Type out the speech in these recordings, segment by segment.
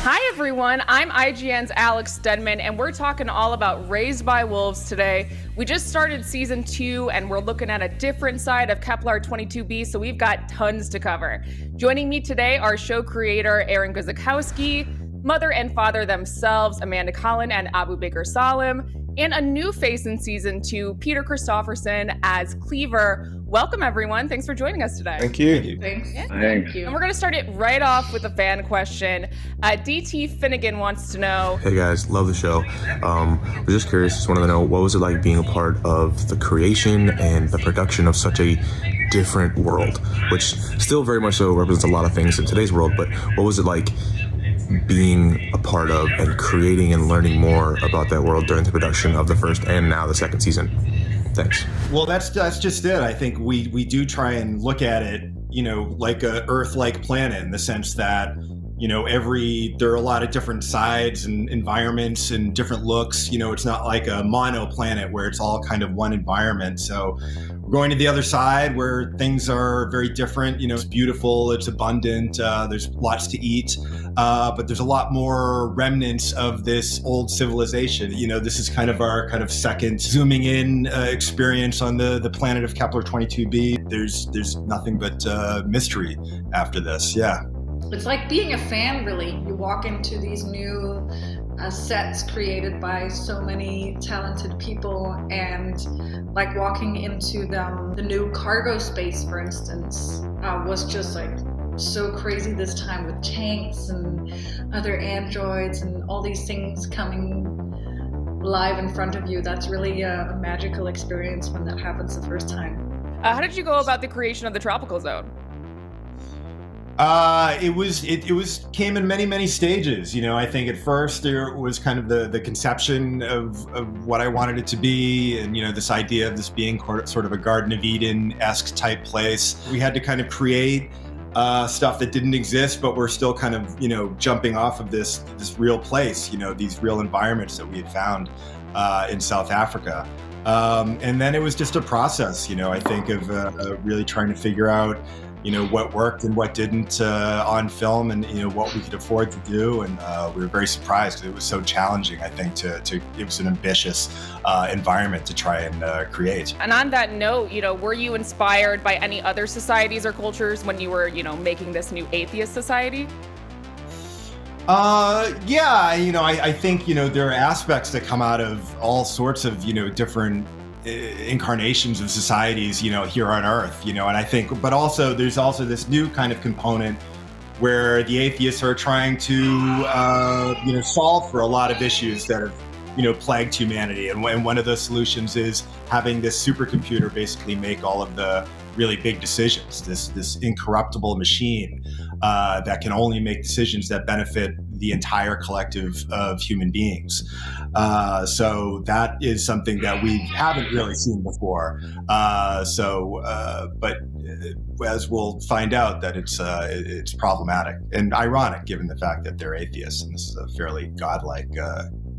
Hi everyone, I'm IGN's Alex Stedman, and we're talking all about Raised by Wolves today. We just started season 2, and we're looking at a different side of Kepler 22b, so we've got tons to cover. Joining me today are show creator Aaron Guzikowski, mother and father themselves, Amanda Collin and Abubakar Salim, and a new face in season 2, Peter Christofferson as Cleaver. Welcome everyone, thanks for joining us today. Thank you. Thanks. Yeah, Thank you. And we're going to start it right off with a fan question. DT Finnegan wants to know. Hey guys, love the show. We're just curious, just wanted to know, what was it like being a part of the creation and the production of such a different world, which still very much so represents a lot of things in today's world, but what was it like being a part of and creating and learning more about that world during the production of the first and now the second season? Thanks. Well, that's just it. I think we do try and look at it, like a Earth-like planet, in the sense that, there are a lot of different sides and environments and different looks. It's not like a mono planet where it's all kind of one environment. So we're going to the other side where things are very different. It's beautiful, it's abundant, there's lots to eat, but there's a lot more remnants of this old civilization. This is kind of our second zooming in experience on the planet of Kepler 22b. There's nothing but mystery after this. Yeah. It's like being a fan, really. You walk into these new sets created by so many talented people, and like walking into the new cargo space, for instance, was just like so crazy this time, with tanks and other androids and all these things coming live in front of you. That's really a magical experience when that happens the first time. How did you go about the creation of the tropical zone? It came in many stages. I think at first there was kind of the conception of what I wanted it to be, and this idea of this being sort of a Garden of Eden-esque type place. We had to kind of create stuff that didn't exist, but we're still kind of jumping off of this real place. These real environments that we had found in South Africa. And then it was just a process. I think of really trying to figure out what worked and what didn't on film, and what we could afford to do, and we were very surprised because it was so challenging. I think it was an ambitious environment to try and create. And on that note, were you inspired by any other societies or cultures when you were making this new atheist society? Yeah, I think there are aspects that come out of all sorts of different incarnations of societies here on Earth, and I think, but also there's also this new kind of component where the atheists are trying to solve for a lot of issues that have plagued humanity, and one of those solutions is having this supercomputer basically make all of the really big decisions, this incorruptible machine that can only make decisions that benefit the entire collective of human beings. So that is something that we haven't really seen before. But as we'll find out, that it's problematic and ironic, given the fact that they're atheists, and this is a fairly godlike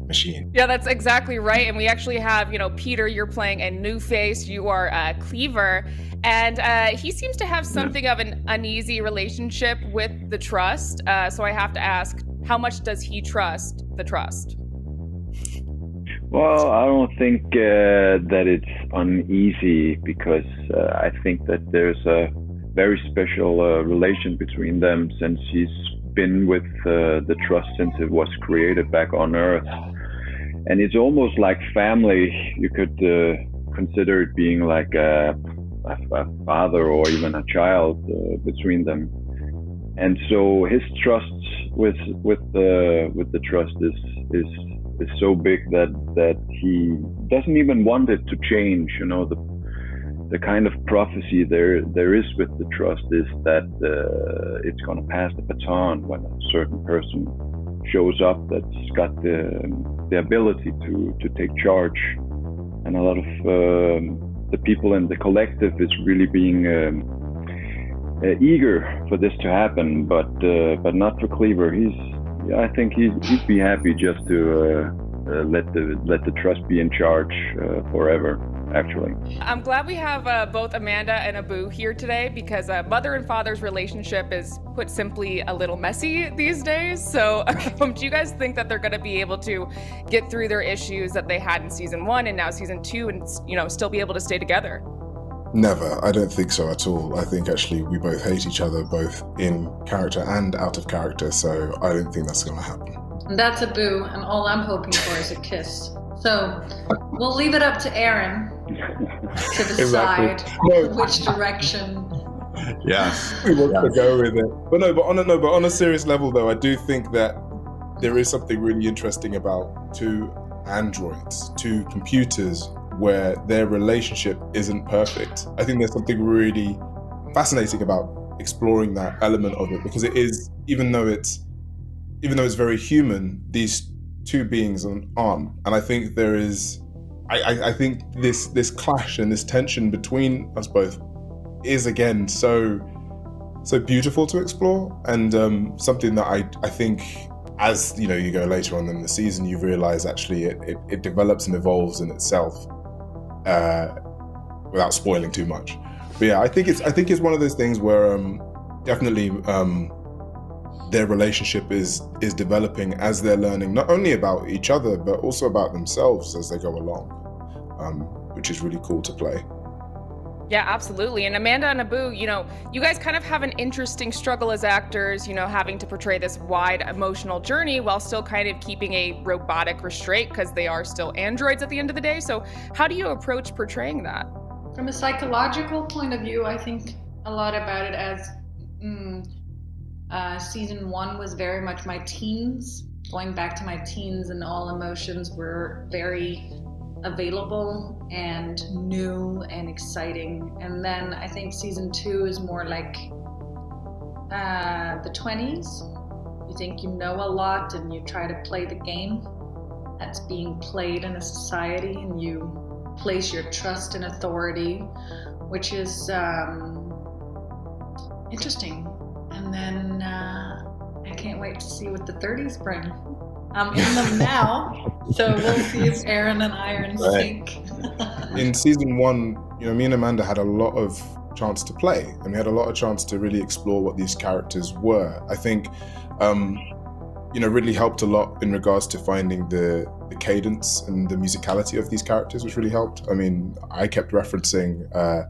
machine. Yeah, that's exactly right. And we actually have, Peter, you're playing a new face. You are Cleaver. And he seems to have something of an uneasy relationship with the Trust. So I have to ask, how much does he trust the Trust? Well, I don't think that it's uneasy, because I think that there's a very special relation between them, since he's been with the Trust since it was created back on Earth. And it's almost like family. You could consider it being like a father or even a child between them. And so his trust with the Trust is so big that he doesn't even want it to change. The kind of prophecy there is with the Trust is that it's going to pass the baton when a certain person shows up that's got the ability to take charge. And a lot of the people in the collective is really being eager for this to happen, but not for Cleaver. I think he'd be happy just to let the Trust be in charge forever. actually. I'm glad we have both Amanda and Abu here today because mother and father's relationship is, put simply, a little messy these days. So do you guys think that they're going to be able to get through their issues that they had in season 1 and now season 2 and, still be able to stay together? Never. I don't think so at all. I think actually we both hate each other, both in character and out of character. So I don't think that's going to happen. And that's Abu, and all I'm hoping for is a kiss. So we'll leave it up to Aaron to decide which direction. Yes. We want to go with it. But on a serious level, though, I do think that there is something really interesting about two androids, two computers, where their relationship isn't perfect. I think there's something really fascinating about exploring that element of it, because it is, even though it's very human, these two beings aren't. And I think there is, I think this clash and this tension between us both is again so beautiful to explore, and something that I think as you go later on in the season, you realize actually it develops and evolves in itself without spoiling too much. But yeah, I think it's one of those things where definitely their relationship is developing as they're learning not only about each other but also about themselves as they go along, which is really cool to play. Yeah, absolutely. And Amanda and Abu, you guys kind of have an interesting struggle as actors, having to portray this wide emotional journey while still kind of keeping a robotic restraint because they are still androids at the end of the day. So how do you approach portraying that? From a psychological point of view, I think a lot about it as season 1 was very much my teens, going back to my teens, and all emotions were very available and new and exciting. And then I think season 2 is more like the 20s. You think you know a lot and you try to play the game that's being played in a society, and you place your trust in authority, which is interesting. And then I can't wait to see what the 30s bring. I'm in them now, so we'll see if Aaron and I are in sync. In season 1, me and Amanda had a lot of chance to play, and we had a lot of chance to really explore what these characters were. I think, really helped a lot in regards to finding the cadence and the musicality of these characters, which really helped. I mean, I kept referencing a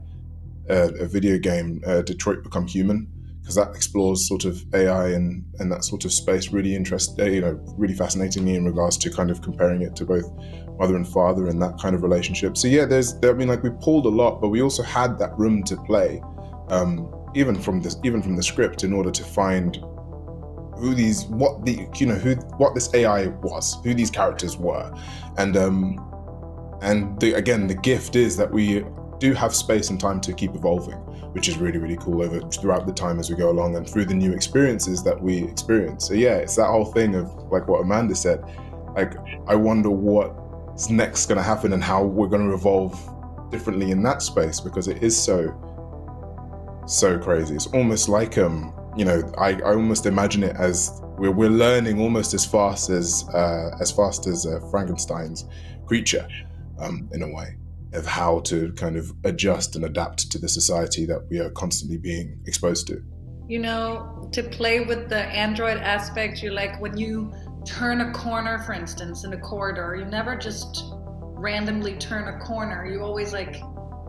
video game, Detroit Become Human, because that explores sort of AI and that sort of space really really fascinating me in regards to kind of comparing it to both mother and father and that kind of relationship. So yeah, we pulled a lot, but we also had that room to play, even from the script, in order to find what this AI was, who these characters were, and the gift is that we do have space and time to keep evolving, which is really, really cool throughout the time as we go along and through the new experiences that we experience. So yeah, it's that whole thing of like what Amanda said, like I wonder what's next going to happen and how we're going to evolve differently in that space, because it is so crazy. It's almost like I almost imagine it as we're learning almost as fast as Frankenstein's creature, in a way, of how to kind of adjust and adapt to the society that we are constantly being exposed to. To play with the android aspect, you're like, when you turn a corner, for instance, in a corridor, you never just randomly turn a corner. You always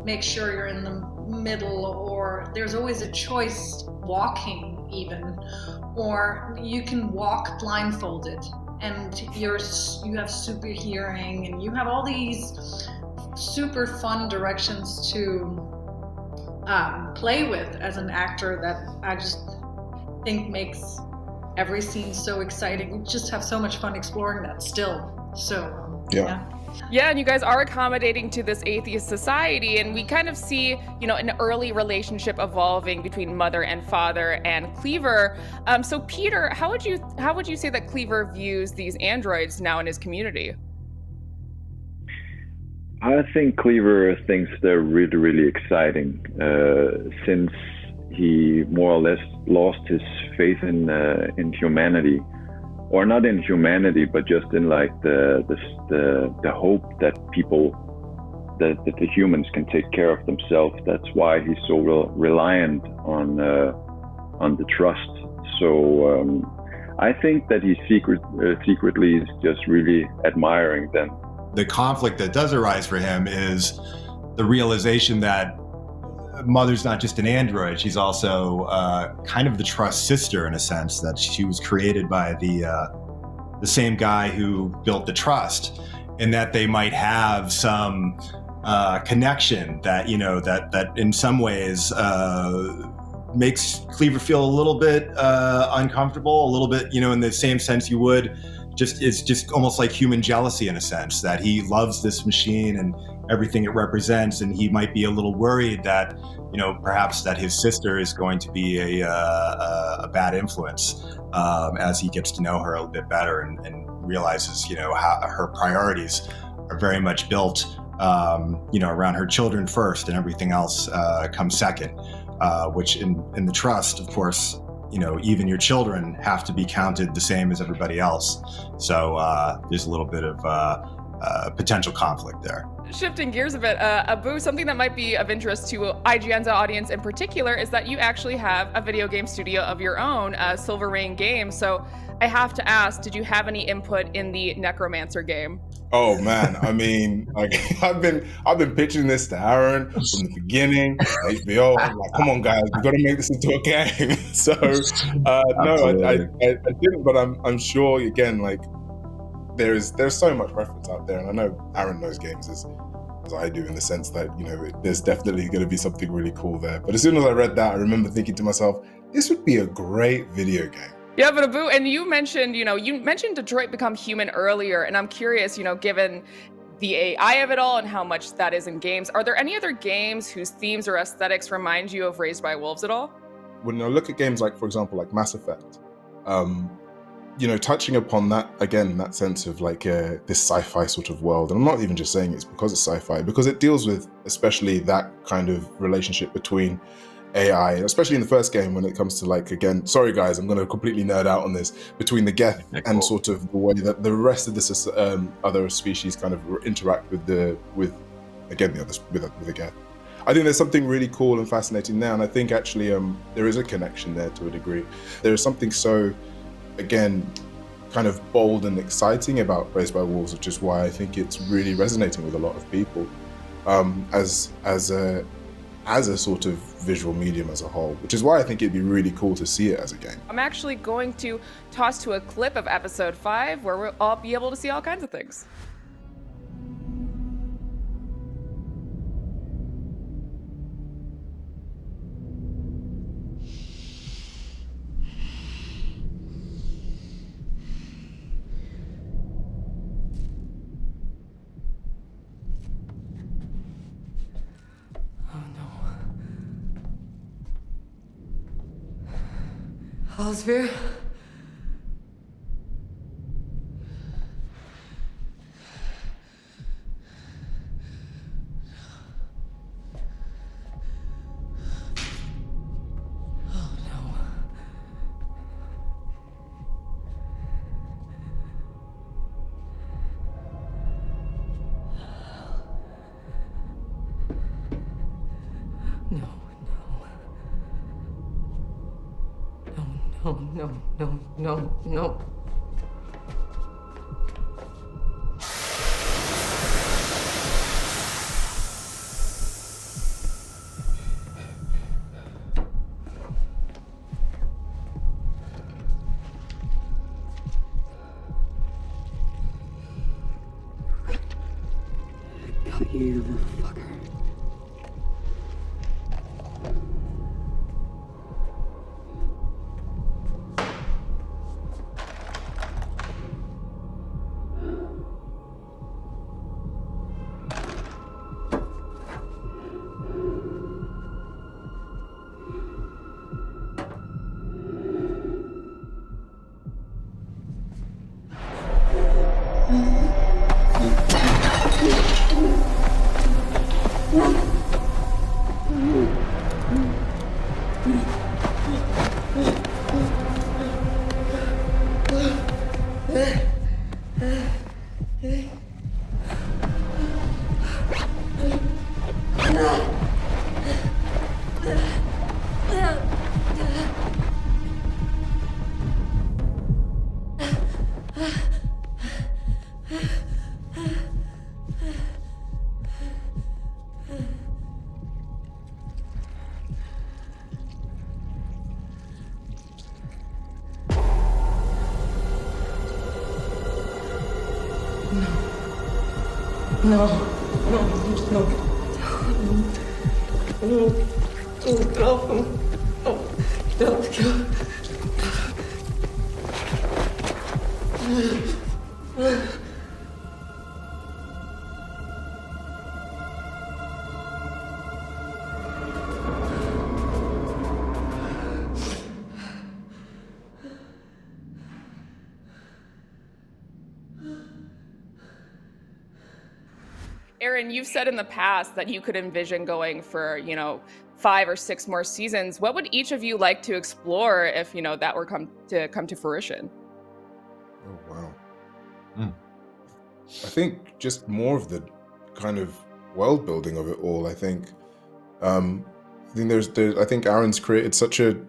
make sure you're in the middle, or there's always a choice walking even, or you can walk blindfolded, and you have super hearing, and you have all these super fun directions to play with as an actor that I just think makes every scene so exciting. We just have so much fun exploring that still. So yeah. Yeah, and you guys are accommodating to this atheist society, and we kind of see, an early relationship evolving between mother and father and Cleaver. So Peter, how would you say that Cleaver views these androids now in his community? I think Cleaver thinks they're really, really exciting, since he more or less lost his faith in humanity, or not in humanity, but just in the hope that people the humans can take care of themselves. That's why he's so reliant on the trust. So I think that he secretly is just really admiring them. The conflict that does arise for him is the realization that Mother's not just an android, she's also kind of the Trust sister, in a sense, that she was created by the same guy who built the Trust, and that they might have some connection that, you know, that in some ways makes Cleaver feel a little bit uncomfortable, a little bit, you know, in the same sense you would. It's just almost like human jealousy, in a sense, that he loves this machine and everything it represents, and he might be a little worried that, you know, perhaps that his sister is going to be a bad influence as he gets to know her a little bit better and realizes, you know, how her priorities are very much built, you know, around her children first, and everything else comes second. Which in the Trust, of course, you know, even your children have to be counted the same as everybody else. So there's a little bit of potential conflict there. Shifting gears a bit, Abu, something that might be of interest to IGN's audience in particular is that you actually have a video game studio of your own, Silver Rain Games. So I have to ask, did you have any input in the Necromancer game? Oh man, I mean, like I've been pitching this to Aaron from the beginning. HBO, I'm like, come on guys, we got to make this into a game. So no, I didn't, but I'm sure again, like there's so much reference out there, and I know Aaron knows games as I do, in the sense that, you know, there's definitely going to be something really cool there. But as soon as I read that, I remember thinking to myself, this would be a great video game. Yeah, but Abu, and you mentioned Detroit Become Human earlier, and I'm curious, you know, given the AI of it all and how much that is in games, are there any other games whose themes or aesthetics remind you of Raised by Wolves at all? When I look at games like, for example, like Mass Effect, you know, touching upon that, again, that sense of like this sci-fi sort of world, and I'm not even just saying it's because it's sci-fi, because it deals with especially that kind of relationship between AI, especially in the first game when it comes to, like, again, sorry guys, I'm going to completely nerd out on this, between the Geth and sort of the way that the rest of the other species kind of interact with the Geth. I think there's something really cool and fascinating there, and I think actually there is a connection there to a degree. There is something so, again, kind of bold and exciting about Raised by Wolves, which is why I think it's really resonating with a lot of people as a sort of visual medium as a whole, which is why I think it'd be really cool to see it as a game. I'm actually going to toss to a clip of episode 5 where we'll all be able to see all kinds of things. Allsvere? No. Got you, little fucker. No, no, no. Don't go. Aaron, you've said in the past that you could envision going for, 5 or 6 more seasons. What would each of you like to explore if, that were come to fruition? Oh, wow. I think just more of the kind of world building of it all. I think Aaron's created such an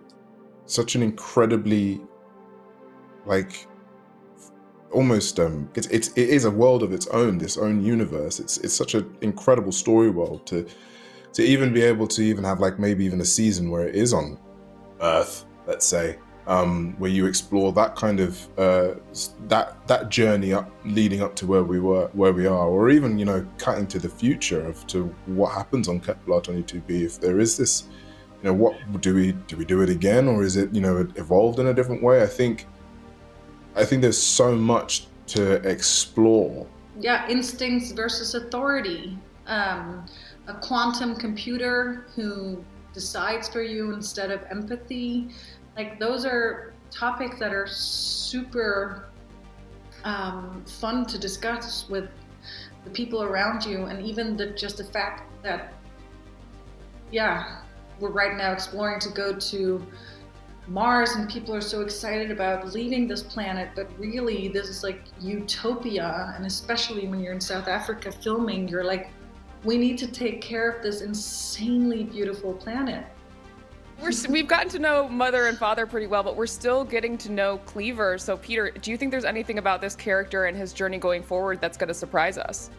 incredibly, like, almost it is a world of its own, this own universe. It's such an incredible story world to even be able to even have, like, maybe even a season where it is on Earth, let's say, where you explore that kind of that journey up, leading up to where we are, or even cutting to the future to what happens on Kepler 22b. If there is this, what do we do it again, or is it evolved in a different way? I think there's so much to explore. Yeah, instincts versus authority. A quantum computer who decides for you instead of empathy. Like, those are topics that are super fun to discuss with the people around you, and even just the fact that, we're right now exploring to go to Mars, and people are so excited about leaving this planet, but really this is like utopia. And especially when you're in South Africa filming, you're like, we need to take care of this insanely beautiful planet. We've gotten to know Mother and Father pretty well, but we're still getting to know Cleaver. So Peter, do you think there's anything about this character and his journey going forward that's going to surprise us?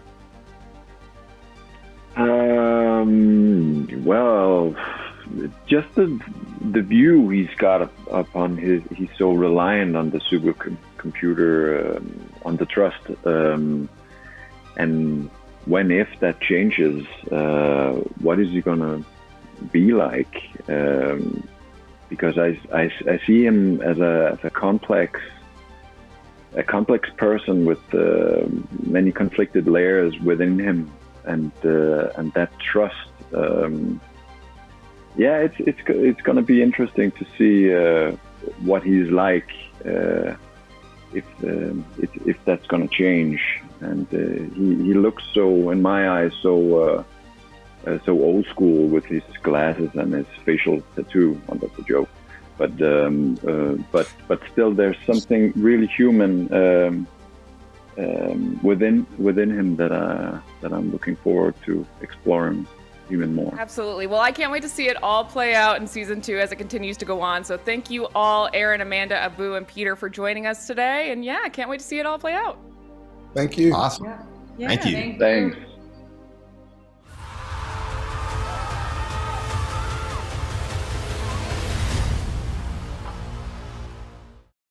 Well, just the view he's got upon he's so reliant on the supercomputer, on the trust, and if that changes, what is he gonna be like? Because I see him as a complex person with many conflicted layers within him, and that trust. It's going to be interesting to see what he's like, if that's going to change. And he looks so, in my eyes, so old school with his glasses and his facial tattoo. Well, that's a joke, but still, there's something really human within him that I'm looking forward to exploring even more. Absolutely. Well, I can't wait to see it all play out in season 2 as it continues to go on. So thank you all, Aaron, Amanda, Abu, and Peter, for joining us today. And I can't wait to see it all play out. Thank you. Awesome. Yeah. Thank you. Thanks.